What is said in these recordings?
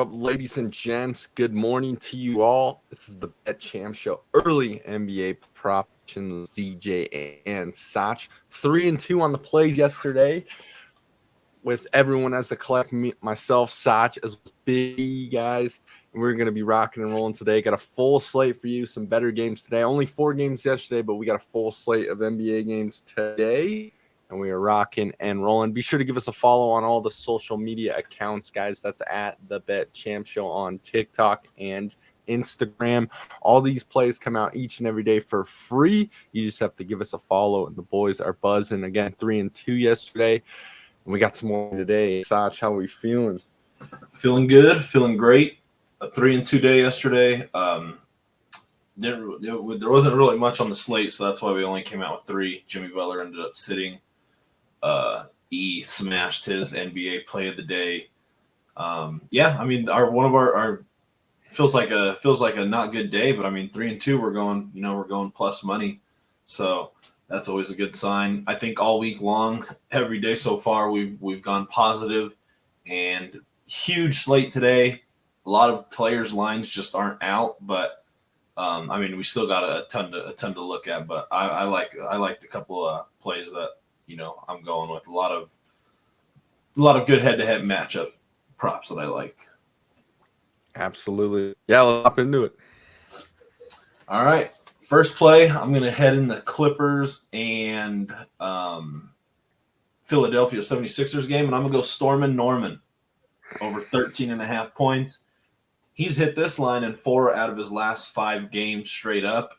up, ladies and gents? Good morning to you all. This is the Bet Champ Show. Early NBA prop action, CJ and Sach. 3-2 on the plays yesterday with everyone as the collect, myself, Sach, as big guys. And we're going to be rocking and rolling today. Got a full slate for you, some better games today. Only 4 games yesterday, but we got a full slate of NBA games today. And we are rocking and rolling. Be sure to give us a follow on all the social media accounts, guys. That's at the Bet Champ Show on TikTok and Instagram. All these plays come out each and every day for free. You just have to give us a follow, and the boys are buzzing. Again, 3-2 yesterday. And we got some more today. Sach, how are we feeling? Feeling good, feeling great. A 3-2 day yesterday. There wasn't really much on the slate, so that's why we only came out with 3. Jimmy Butler ended up sitting. E smashed his NBA play of the day. One of our feels like a not good day, but 3-2, we're going plus money, so that's always a good sign. I think all week long, every day so far, we've gone positive, and huge slate today. A lot of players' lines just aren't out, but we still got a ton to look at. But I like the couple of plays that I'm going with. A lot of good head-to-head matchup props that I like. Absolutely. Yeah, let's hop into it. All right. First play, I'm going to head in the Clippers and Philadelphia 76ers game, and I'm going to go Stormin' Norman over 13.5 points. He's hit this line in 4 out of his last 5 games straight up.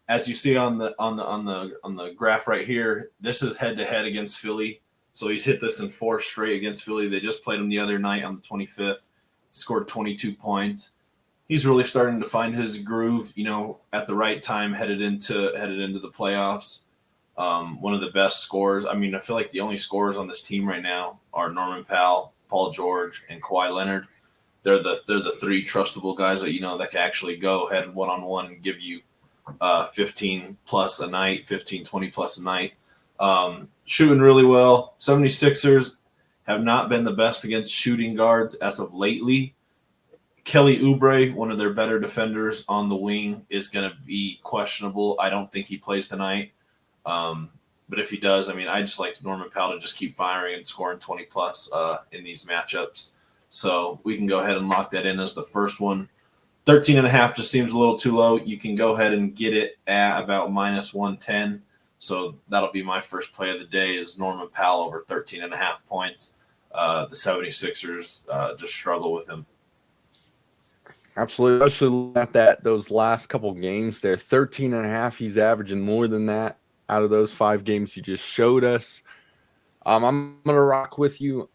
As you see on the graph right here, this is head-to-head against Philly. So he's hit this in 4 straight against Philly. They just played him the other night on the 25th, scored 22 points. He's really starting to find his groove, at the right time, headed into the playoffs. One of the best scorers. I feel like the only scorers on this team right now are Norman Powell, Paul George, and Kawhi Leonard. They're the 3 trustable guys that that can actually go ahead and one-on-one and give you 15 plus a night, 15, 20 plus a night. Shooting really well. 76ers have not been the best against shooting guards as of lately. Kelly Oubre, one of their better defenders on the wing, is going to be questionable. I don't think he plays tonight. But if he does, I just like Norman Powell to just keep firing and scoring 20 plus in these matchups. So we can go ahead and lock that in as the first one. 13.5 just seems a little too low. You can go ahead and get it at about minus 110. So that'll be my first play of the day is Norman Powell over 13.5 points. The 76ers just struggle with him. Absolutely. Especially at those last couple games there. 13.5, he's averaging more than that out of those 5 games you just showed us. I'm going to rock with you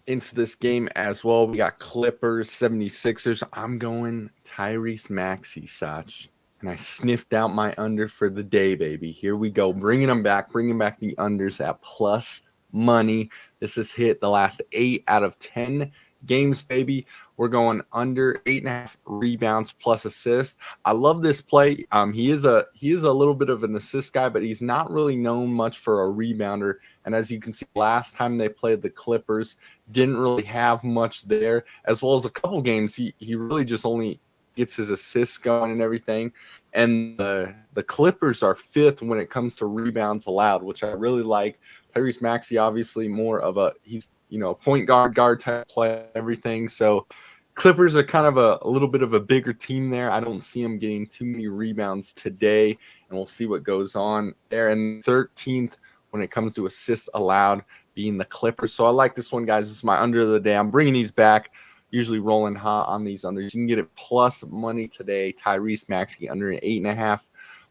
into this game as well. We got Clippers, 76ers. I'm going Tyrese Maxey, Sach. And I sniffed out my under for the day, baby. Here we go. Bringing back the unders at plus money. This has hit the last 8 out of 10 games, baby. We're going under 8.5 rebounds plus assists. I love this play. He is a little bit of an assist guy, but he's not really known much for a rebounder. And as you can see, last time they played the Clippers, didn't really have much there, as well as a couple games. He really just only gets his assists going and everything. And the Clippers are 5th when it comes to rebounds allowed, which I really like. Tyrese Maxey, obviously more of he's a point guard type play, everything. So Clippers are kind of a little bit of a bigger team there. I don't see him getting too many rebounds today, and we'll see what goes on there. And 13th when it comes to assists allowed, being the Clippers. So I like this one, guys. This is my under of the day. I'm bringing these back, usually rolling hot on these unders. You can get it plus money today. Tyrese Maxey under 8.5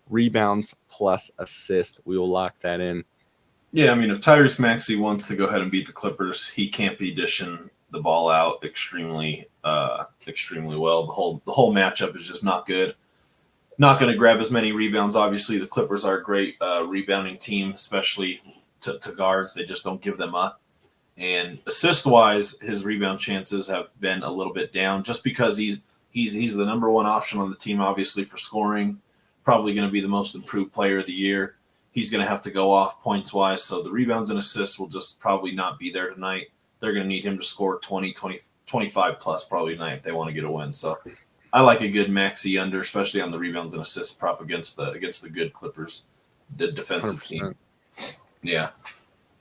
rebounds plus assist. We will lock that in. Yeah, if Tyrese Maxey wants to go ahead and beat the Clippers, he can't be dishing the ball out extremely well. The whole matchup is just not good. Not going to grab as many rebounds. Obviously, the Clippers are a great rebounding team, especially to guards. They just don't give them up. And assist-wise, his rebound chances have been a little bit down just because he's the number 1 option on the team, obviously, for scoring. Probably going to be the most improved player of the year. He's going to have to go off points-wise, so the rebounds and assists will just probably not be there tonight. They're going to need him to score 20, 25 plus probably tonight if they want to get a win. So I like a good Maxey under, especially on the rebounds and assists prop against the good Clippers, the defensive 100%. team. Yeah.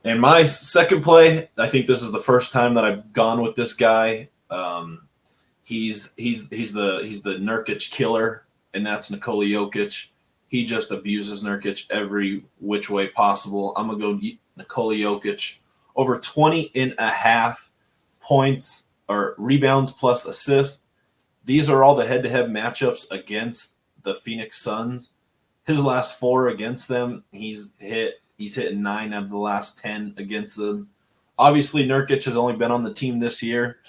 And my second play, I think this is the first time that I've gone with this guy. He's the Nurkic killer, and that's Nikola Jokic. He just abuses Nurkic every which way possible. I'm gonna go Nikola Jokic over 20.5 points or rebounds plus assists. These are all the head-to-head matchups against the Phoenix Suns. His last 4 against them, he's hit 9 out of the last 10 against them. Obviously, Nurkic has only been on the team this year,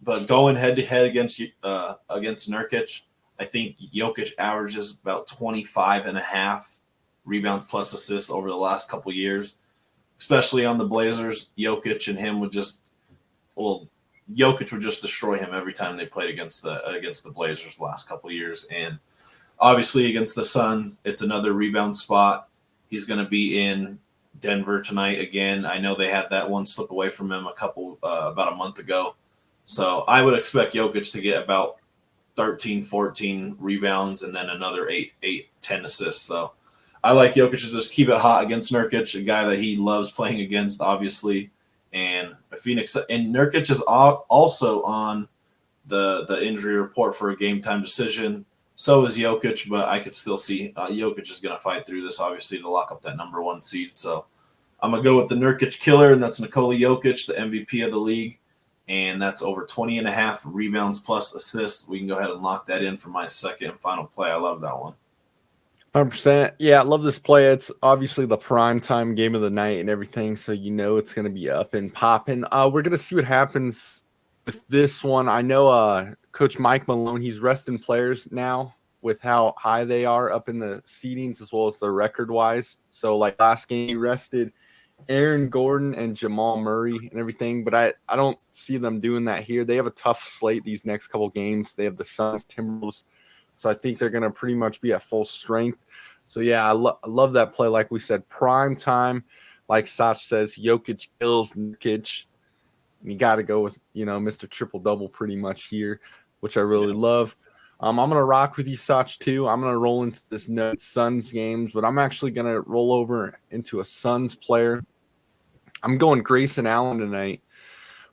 but going head-to-head against Nurkic, I think Jokic averages about 25.5 rebounds plus assists over the last couple years, especially on the Blazers. Jokic and him Jokic would just destroy him every time they played against the Blazers the last couple years. And obviously against the Suns, it's another rebound spot. He's going to be in Denver tonight again. I know they had that one slip away from him about a month ago. So I would expect Jokic to get about 13, 14 rebounds and then another 8, 10 assists. So I like Jokic to just keep it hot against Nurkic, a guy that he loves playing against, obviously. And Nurkic is also on the injury report for a game time decision. So is Jokic, but I could still see Jokic is going to fight through this, obviously, to lock up that number 1 seed. So I'm going to go with the Nurkic killer, and that's Nikola Jokic, the MVP of the league. And that's over 20.5 rebounds plus assists. We can go ahead and lock that in for my second and final play. I love that one. 100%. Yeah, I love this play. It's obviously the prime time game of the night and everything, so it's going to be up and popping. We're going to see what happens with this one. I know Coach Mike Malone, he's resting players now with how high they are up in the seedings as well as their record-wise. So, like last game, he rested Aaron Gordon and Jamal Murray and everything, but I don't see them doing that here. They have a tough slate these next couple games. They have the Suns, Timberwolves, so I think they're going to pretty much be at full strength. So, yeah, I love that play. Like we said, prime time, like Sach says, Jokic kills Nurkic. You got to go with, Mr. Triple-Double pretty much here, which I really love. I'm going to rock with you, Sach, too. I'm going to roll into this Nuggets Suns games, but I'm actually going to roll over into a Suns player. I'm going Grayson Allen tonight,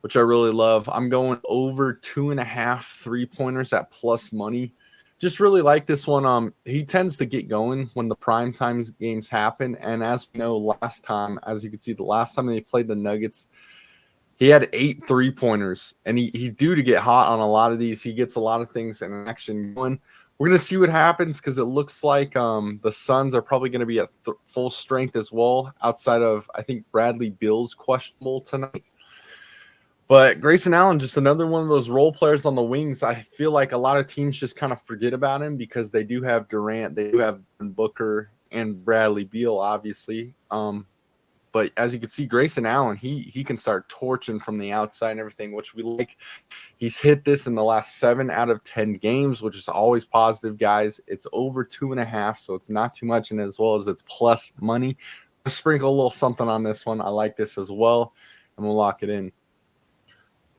which I really love. I'm going over 2.5 three-pointers at plus money. Just really like this one. He tends to get going when the primetime games happen, and as we know, as you can see, the last time they played the Nuggets, he had 8 3-pointers, and he's due to get hot on a lot of these. He gets a lot of things in action going. We're going to see what happens because it looks like the Suns are probably going to be at full strength as well, outside of, I think, Bradley Beal's questionable tonight. But Grayson Allen, just another one of those role players on the wings. I feel like a lot of teams just kind of forget about him because they do have Durant, they do have Booker, and Bradley Beal, obviously. But as you can see, Grayson Allen, he can start torching from the outside and everything, which we like. He's hit this in the last 7 out of 10 games, which is always positive, guys. It's over 2.5, so it's not too much, and as well as it's plus money. I'll sprinkle a little something on this one. I like this as well, and we'll lock it in.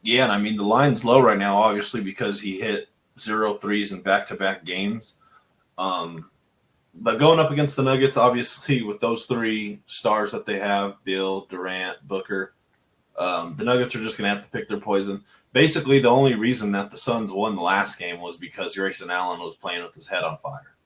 Yeah, and I mean, the line's low right now, obviously, because he hit 0 threes in back-to-back games. But going up against the Nuggets, obviously, with those 3 stars that they have, Bill, Durant, Booker, the Nuggets are just going to have to pick their poison. Basically, the only reason that the Suns won the last game was because Grayson Allen was playing with his head on fire.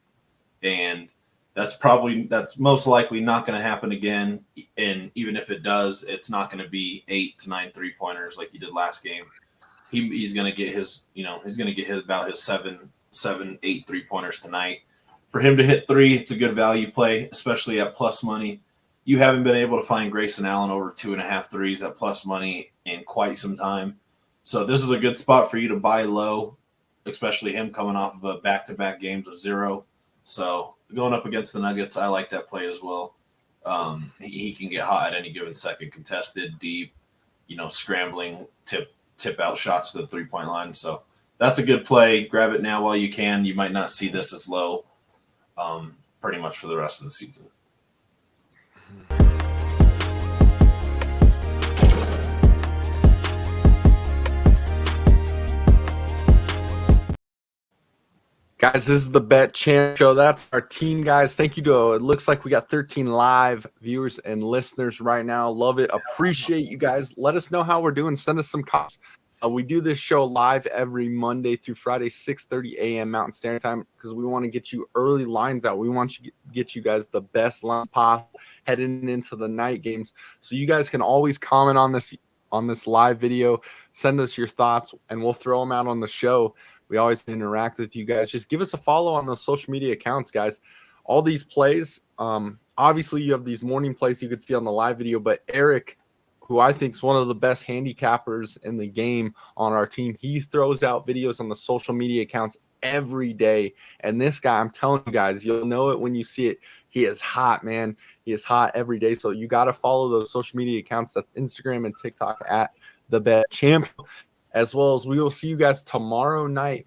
And that's most likely not going to happen again. And even if it does, it's not going to be 8 to 9 3-pointers like he did last game. He's going to get about his 7, 8 3-pointers tonight. For him to hit 3, it's a good value play, especially at plus money. You haven't been able to find Grayson Allen over 2.5 threes at plus money in quite some time. So this is a good spot for you to buy low, especially him coming off of a back-to-back games of 0. So going up against the Nuggets, I like that play as well. He can get hot at any given second, contested, deep, scrambling, tip out shots to the 3-point line. So that's a good play. Grab it now while you can. You might not see this as low pretty much for the rest of the season. Guys, this is the Bet Champ Show. That's our team, guys. Thank you to it looks like we got 13 live viewers and listeners right now. Love it. Appreciate you guys. Let us know how we're doing. Send us some comments. We do this show live every Monday through Friday, 6:30 a.m. Mountain Standard Time, because we want to get you early lines out. We want to get you guys the best lines possible heading into the night games. So you guys can always comment on this live video. Send us your thoughts, and we'll throw them out on the show. We always interact with you guys. Just give us a follow on those social media accounts, guys. All these plays, obviously you have these morning plays you could see on the live video, but Eric, who I think is one of the best handicappers in the game on our team, he throws out videos on the social media accounts every day. And this guy, I'm telling you guys, you'll know it when you see it. He is hot, man. He is hot every day. So you got to follow those social media accounts, that's Instagram and TikTok at The Bet Champ. As well as we will see you guys tomorrow night,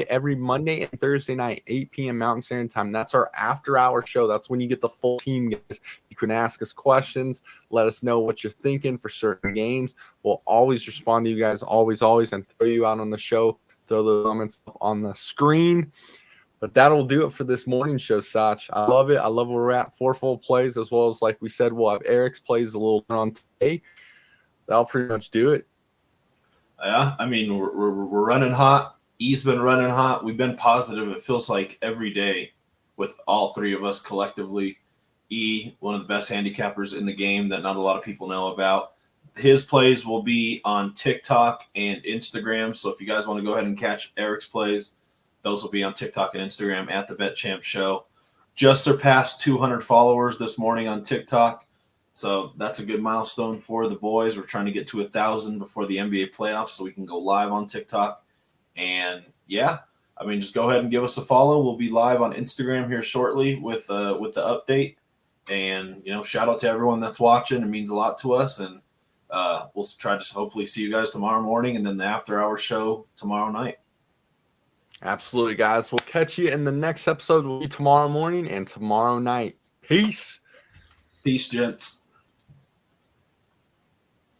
every Monday and Thursday night, 8 p.m. Mountain Standard Time. That's our after-hour show. That's when you get the full team, guys. You can ask us questions. Let us know what you're thinking for certain games. We'll always respond to you guys, always, and throw you out on the show. Throw the comments up on the screen. But that'll do it for this morning show, Sach. I love it. I love where we're at. 4 full plays, as well as, like we said, we'll have Eric's plays a little on today. That'll pretty much do it. Yeah, I mean, we're running hot. E's been running hot. We've been positive. It feels like every day with all three of us collectively. E, one of the best handicappers in the game that not a lot of people know about. His plays will be on TikTok and Instagram. So if you guys want to go ahead and catch Eric's plays, those will be on TikTok and Instagram at the Bet Champ Show. Just surpassed 200 followers this morning on TikTok. So that's a good milestone for the boys. We're trying to get to 1,000 before the NBA playoffs so we can go live on TikTok. And yeah, I mean, just go ahead and give us a follow. We'll be live on Instagram here shortly with the update. And, shout out to everyone that's watching. It means a lot to us. And we'll try to hopefully see you guys tomorrow morning and then the after-hour show tomorrow night. Absolutely, guys. We'll catch you in the next episode. Will be tomorrow morning and tomorrow night. Peace. Peace, gents.